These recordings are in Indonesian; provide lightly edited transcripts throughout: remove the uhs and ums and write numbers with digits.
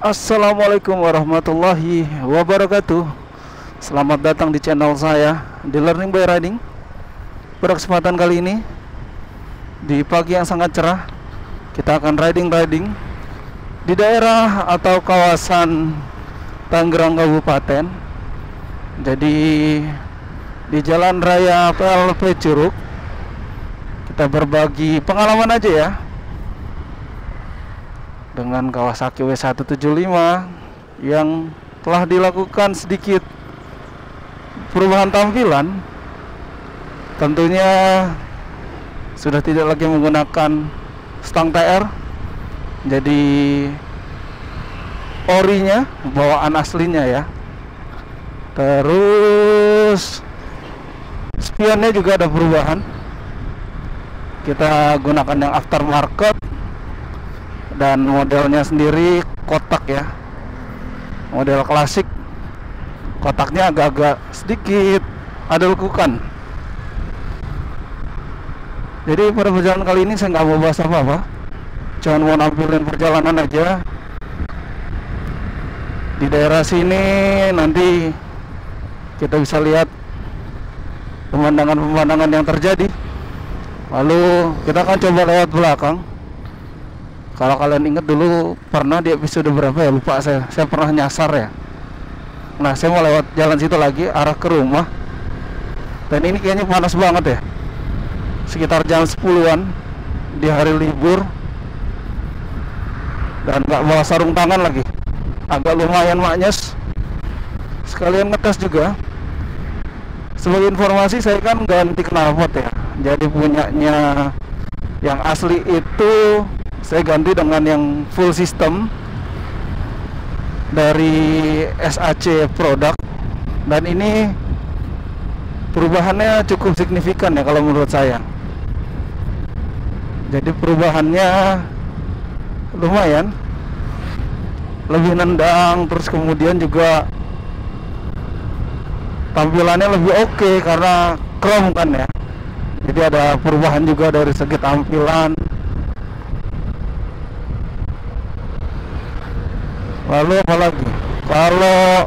Assalamualaikum warahmatullahi wabarakatuh. Selamat datang di channel saya di Learning by Riding. Pada kesempatan kali ini, di pagi yang sangat cerah, kita akan riding di daerah atau kawasan Tangerang Kabupaten. Jadi di Jalan Raya PLP Curug, kita berbagi pengalaman aja ya dengan Kawasaki W175 yang telah dilakukan sedikit perubahan tampilan. Tentunya sudah tidak lagi menggunakan stang TR, jadi orinya bawaan aslinya ya. Terus spionnya juga ada perubahan, kita gunakan yang aftermarket. Dan modelnya sendiri kotak ya, model klasik. Kotaknya agak-agak sedikit ada lekukan. Jadi pada perjalanan kali ini saya nggak mau bahas apa-apa, cuma mau nampilin perjalanan aja. Di daerah sini nanti kita bisa lihat pemandangan-pemandangan yang terjadi. Lalu kita akan coba lewat belakang. Kalau kalian ingat dulu pernah di episode berapa ya, lupa saya pernah nyasar ya. Nah, saya mau lewat jalan situ lagi arah ke rumah. Dan ini kayaknya panas banget ya, sekitar jam 10-an di hari libur. Dan nggak bawa sarung tangan lagi, agak lumayan maknyes. Sekalian ngetes juga. Sebagai informasi, saya kan ganti knalpot ya. Jadi punyanya yang asli itu saya ganti dengan yang full system dari SAC produk. Dan ini perubahannya cukup signifikan ya kalau menurut saya. Jadi perubahannya lumayan, lebih nendang, terus kemudian juga tampilannya lebih oke karena chrome kan ya. Jadi ada perubahan juga dari segi tampilan. Lalu apalagi kalau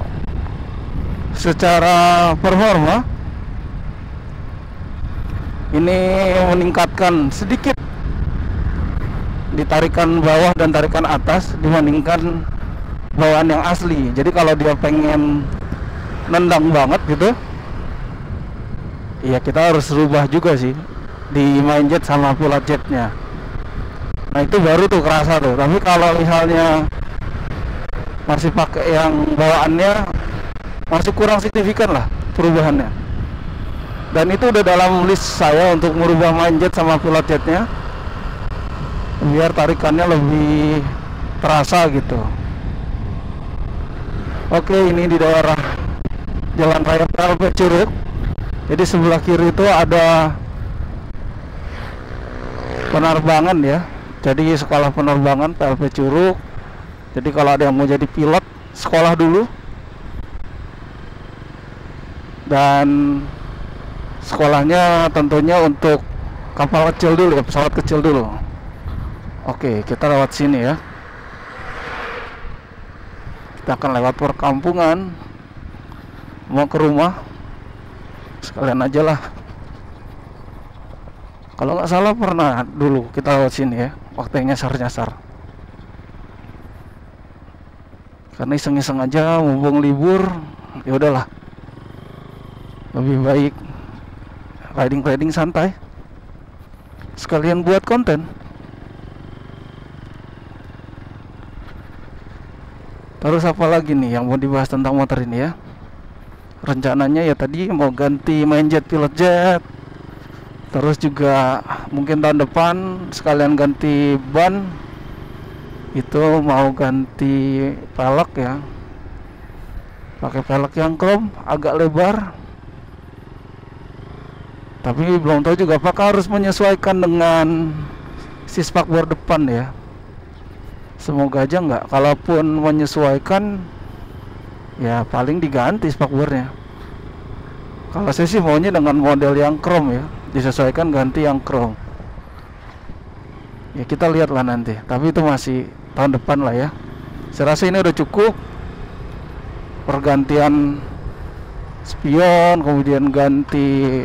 secara performa, ini meningkatkan sedikit di tarikan bawah dan tarikan atas dibandingkan bawaan yang asli. Jadi kalau dia pengen nendang banget gitu, iya kita harus rubah juga sih di main jet sama pilot jetnya. Nah itu baru tuh kerasa tuh. Tapi kalau misalnya masih pakai yang bawaannya, masih kurang signifikan lah perubahannya. Dan itu udah dalam list saya untuk merubah main jet sama pilot jetnya, biar tarikannya lebih terasa gitu. Oke, ini di daerah Jalan Raya PLP Curug. Jadi sebelah kiri itu ada penerbangan ya. Jadi sekolah penerbangan PLP Curug. Jadi kalau ada yang mau jadi pilot, sekolah dulu. Dan sekolahnya tentunya untuk kapal kecil dulu ya, pesawat kecil dulu. Oke, kita lewat sini ya. Kita akan lewat perkampungan, mau ke rumah. Sekalian aja lah. Kalau nggak salah pernah dulu kita lewat sini ya, waktu yang nyasar-nyasar. Karena iseng-iseng aja, mumpung libur, ya udahlah. Lebih baik riding santai, sekalian buat konten. Terus apa lagi nih yang mau dibahas tentang motor ini ya? Rencananya ya tadi mau ganti main jet, pilot jet. Terus juga mungkin tahun depan sekalian ganti ban. Itu mau ganti pelek ya, pakai pelek yang chrome agak lebar. Tapi belum tahu juga apakah harus menyesuaikan dengan si spakbor depan ya. Semoga aja enggak. Kalaupun menyesuaikan, ya paling diganti spakbornya. Kalau saya sih maunya dengan model yang chrome ya, disesuaikan ganti yang chrome. Ya kita lihatlah nanti. Tapi itu masih tahun depan lah ya. Saya rasa ini udah cukup. Pergantian spion, kemudian ganti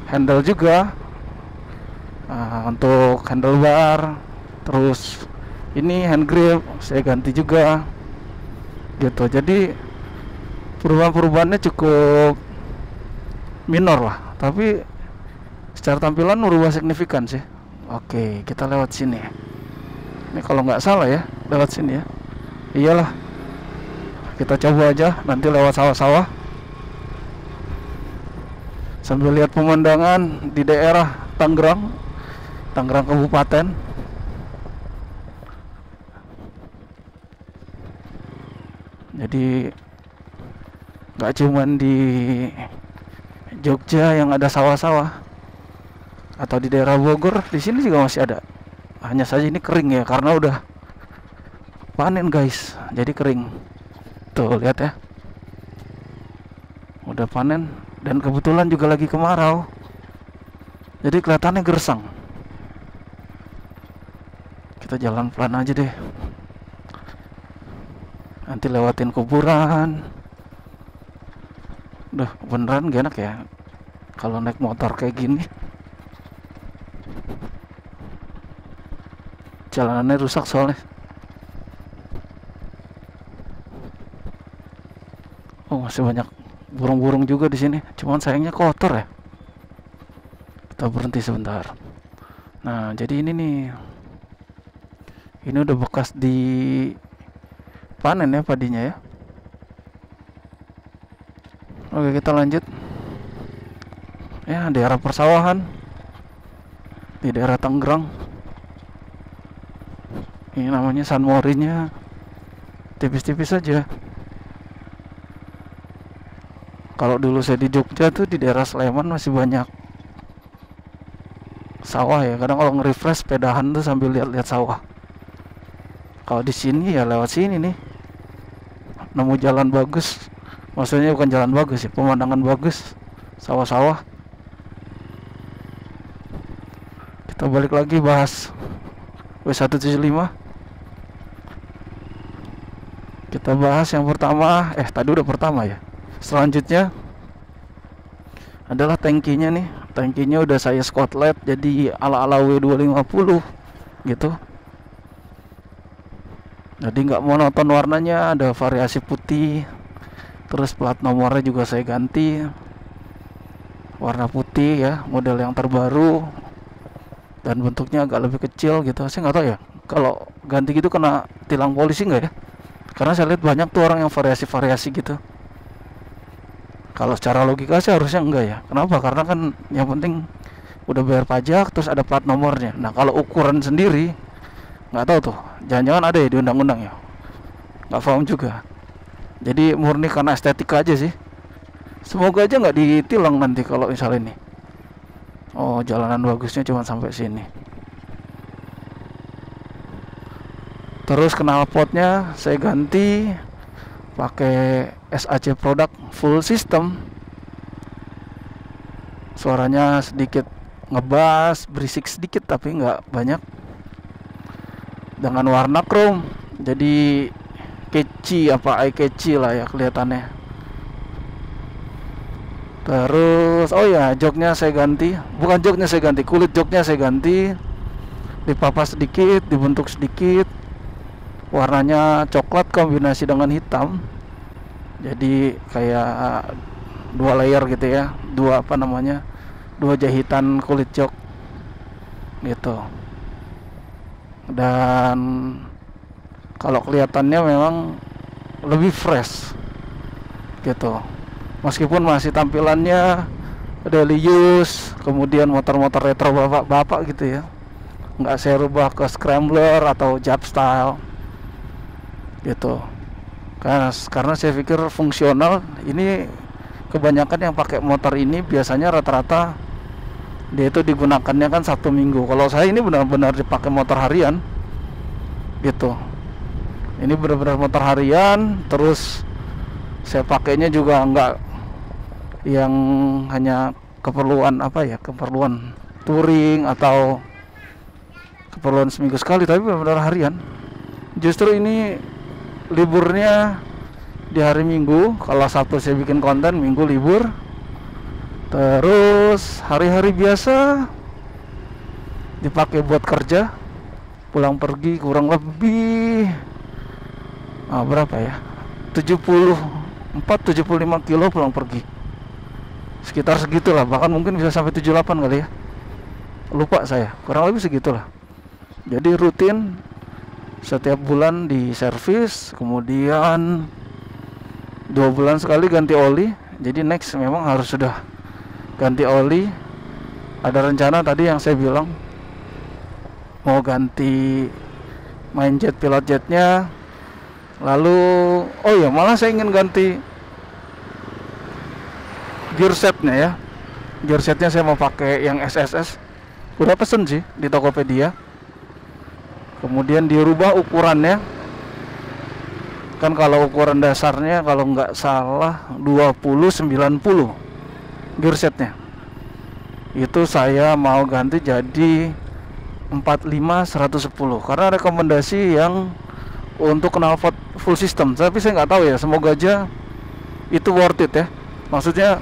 handle juga, untuk handlebar. Terus ini hand grip saya ganti juga gitu. Jadi perubahan-perubahannya cukup minor lah, tapi secara tampilan merubah signifikan sih. Oke, kita lewat sini. Ini kalau nggak salah ya, lewat sini ya. Iyalah, kita coba aja nanti lewat sawah-sawah sambil lihat pemandangan di daerah Tangerang Kabupaten. Jadi nggak cuman di Jogja yang ada sawah-sawah, atau di daerah Bogor, di sini juga masih ada. Hanya saja ini kering ya, karena udah panen guys, jadi kering. Tuh lihat ya, udah panen dan kebetulan juga lagi kemarau, jadi kelihatannya gersang. Kita jalan pelan aja deh, nanti lewatin kuburan. Duh, beneran gak enak ya kalau naik motor kayak gini. Jalanannya rusak soalnya. Oh, masih banyak burung-burung juga di sini. Cuman sayangnya kotor ya. Kita berhenti sebentar. Nah, jadi ini nih. Ini udah bekas di panen ya padinya ya. Oke, kita lanjut. Ya, daerah persawahan di daerah Tangerang. Ini namanya sunmorinya tipis-tipis saja. Kalau dulu saya di Jogja tuh di daerah Sleman masih banyak sawah ya. Kadang kalau nge-refresh sepedahan tuh sambil lihat-lihat sawah. Kalau di sini ya lewat sini nih, nemu jalan bagus. Maksudnya bukan jalan bagus ya, pemandangan bagus, sawah-sawah. Kita balik lagi bahas W175. Kita bahas yang pertama, tadi udah pertama ya. Selanjutnya adalah tangkinya nih. Tangkinya udah saya Scotland, jadi ala-ala W250 gitu. Jadi nggak monoton warnanya, ada variasi putih. Terus plat nomornya juga saya ganti warna putih ya, model yang terbaru, dan bentuknya agak lebih kecil gitu. Saya nggak tahu ya kalau ganti gitu kena tilang polisi nggak ya, karena saya lihat banyak tuh orang yang variasi-variasi gitu. Kalau secara logika sih harusnya enggak ya. Kenapa? Karena kan yang penting udah bayar pajak, terus ada plat nomornya. Nah kalau ukuran sendiri nggak tahu tuh, jangan-jangan ada ya di undang-undang ya, nggak paham juga. Jadi murni karena estetika aja sih. Semoga aja nggak ditilang nanti kalau misalnya ini. Oh, jalanan bagusnya cuma sampai sini. Terus knalpotnya saya ganti pakai SAC produk full system. Suaranya sedikit ngebas, berisik sedikit tapi nggak banyak. Dengan warna chrome, jadi catchy, eye catchy lah ya kelihatannya. Terus joknya saya ganti, bukan joknya saya ganti, kulit joknya saya ganti, dipapas sedikit, dibentuk sedikit, warnanya coklat kombinasi dengan hitam, jadi kayak dua layer gitu ya, dua jahitan kulit jok gitu. Dan kalau kelihatannya memang lebih fresh gitu, meskipun masih tampilannya daily use, kemudian motor-motor retro bapak-bapak gitu ya, nggak saya rubah ke scrambler atau jab style gitu. Karena saya pikir fungsional. Ini kebanyakan yang pakai motor ini biasanya rata-rata dia itu digunakannya kan Sabtu Minggu. Kalau saya ini benar-benar dipakai motor harian gitu. Ini benar-benar motor harian. Terus saya pakainya juga enggak yang hanya keperluan keperluan touring atau keperluan seminggu sekali, tapi benar-benar harian. Justru ini liburnya di hari Minggu. Kalau Sabtu saya bikin konten, Minggu libur. Terus hari-hari biasa dipakai buat kerja. Pulang pergi kurang lebih berapa ya? 74-75 kilo pulang pergi. Sekitar segitulah, bahkan mungkin bisa sampai 78 kali ya. Lupa saya, kurang lebih segitulah. Jadi rutin setiap bulan di servis, kemudian 2 bulan sekali ganti oli. Jadi next memang harus sudah ganti oli. Ada rencana tadi yang saya bilang mau ganti main jet, pilot jetnya. Lalu malah saya ingin ganti gear setnya ya. Gear setnya saya mau pakai yang SSS. Udah pesen sih di Tokopedia. Kemudian dirubah ukurannya. Kan kalau ukuran dasarnya kalau nggak salah 20-90 gear setnya. Itu saya mau ganti jadi 45-110 karena rekomendasi yang untuk knalpot full system. Tapi saya nggak tahu ya, semoga aja itu worth it ya. Maksudnya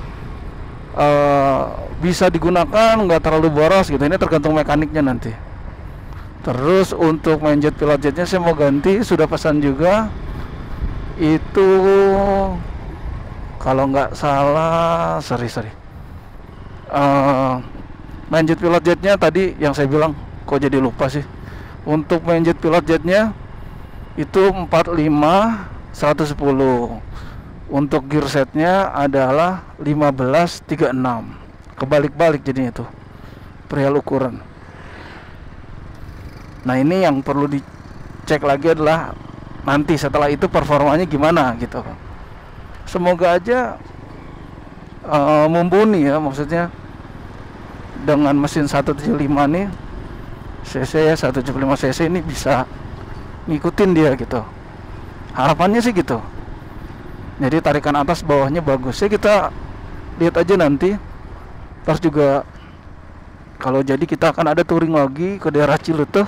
bisa digunakan, nggak terlalu boros gitu. Ini tergantung mekaniknya nanti. Terus untuk main jet, pilot jetnya saya mau ganti, sudah pesan juga. Itu kalau nggak salah, main jet, pilot jetnya tadi yang saya bilang, kok jadi lupa sih. Untuk main jet, pilot jetnya itu 45-110. Untuk gear setnya adalah 15-36. Kebalik-balik jadinya itu perihal ukuran. Nah ini yang perlu dicek lagi adalah nanti setelah itu performanya gimana gitu. Semoga aja mumpuni ya, maksudnya dengan mesin 175 nih cc ya, 175 cc ini bisa ngikutin dia gitu. Harapannya sih gitu. Jadi tarikan atas bawahnya bagus. Ya kita lihat aja nanti. Terus juga kalau jadi kita akan ada touring lagi ke daerah Ciletuh.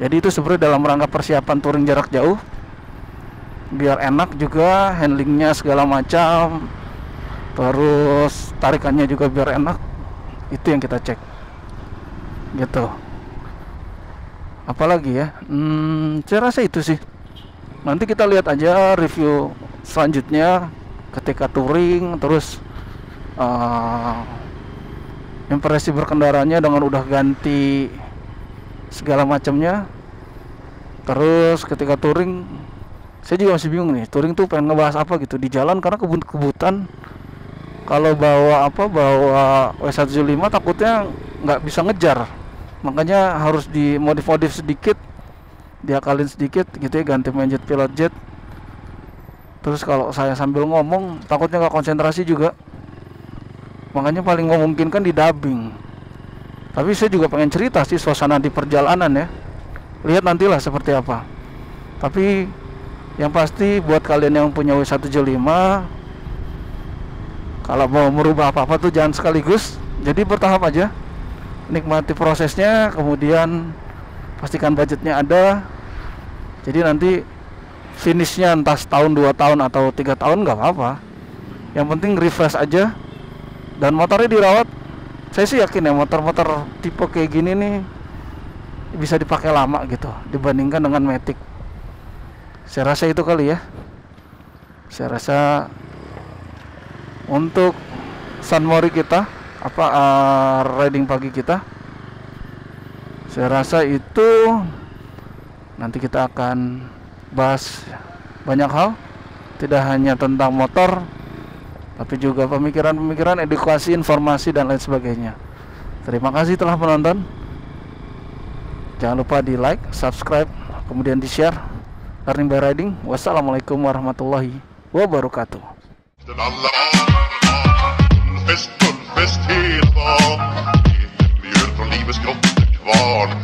Jadi itu sebenarnya dalam rangka persiapan touring jarak jauh. Biar enak juga, handlingnya segala macam. Terus tarikannya juga biar enak. Itu yang kita cek. Gitu. Apalagi ya? Saya rasa itu sih. Nanti kita lihat aja review selanjutnya ketika touring. Terus impresi berkendaranya dengan udah ganti segala macamnya. Terus ketika touring, saya juga masih bingung nih, touring tuh pengen ngebahas apa gitu di jalan, karena kebut-kebutan. Kalau bawa W175 takutnya nggak bisa ngejar, makanya harus dimodif-modif sedikit, diakalin sedikit gitu ya, ganti main jet, pilot jet. Terus kalau saya sambil ngomong takutnya nggak konsentrasi juga, makanya paling memungkinkan di dubbing. Tapi saya juga pengen cerita sih suasana di perjalanan ya. Lihat nantilah seperti apa. Tapi yang pasti buat kalian yang punya W175, kalau mau merubah apa-apa tuh jangan sekaligus. Jadi bertahap aja. Nikmati prosesnya, kemudian pastikan budgetnya ada. Jadi nanti finishnya entah setahun, 2 tahun atau 3 tahun nggak apa-apa. Yang penting refresh aja. Dan motornya dirawat. Saya sih yakin ya motor-motor tipe kayak gini nih bisa dipakai lama gitu dibandingkan dengan Matic. Saya rasa itu kali ya. Saya rasa untuk Sunmori kita, riding pagi kita, saya rasa itu nanti kita akan bahas banyak hal, tidak hanya tentang motor, tapi juga pemikiran-pemikiran, edukasi, informasi, dan lain sebagainya. Terima kasih telah menonton. Jangan lupa di like, subscribe, kemudian di share. Learning by Riding. Wassalamualaikum warahmatullahi wabarakatuh. Fest hela dagen, mjöl från livets grottekvarn.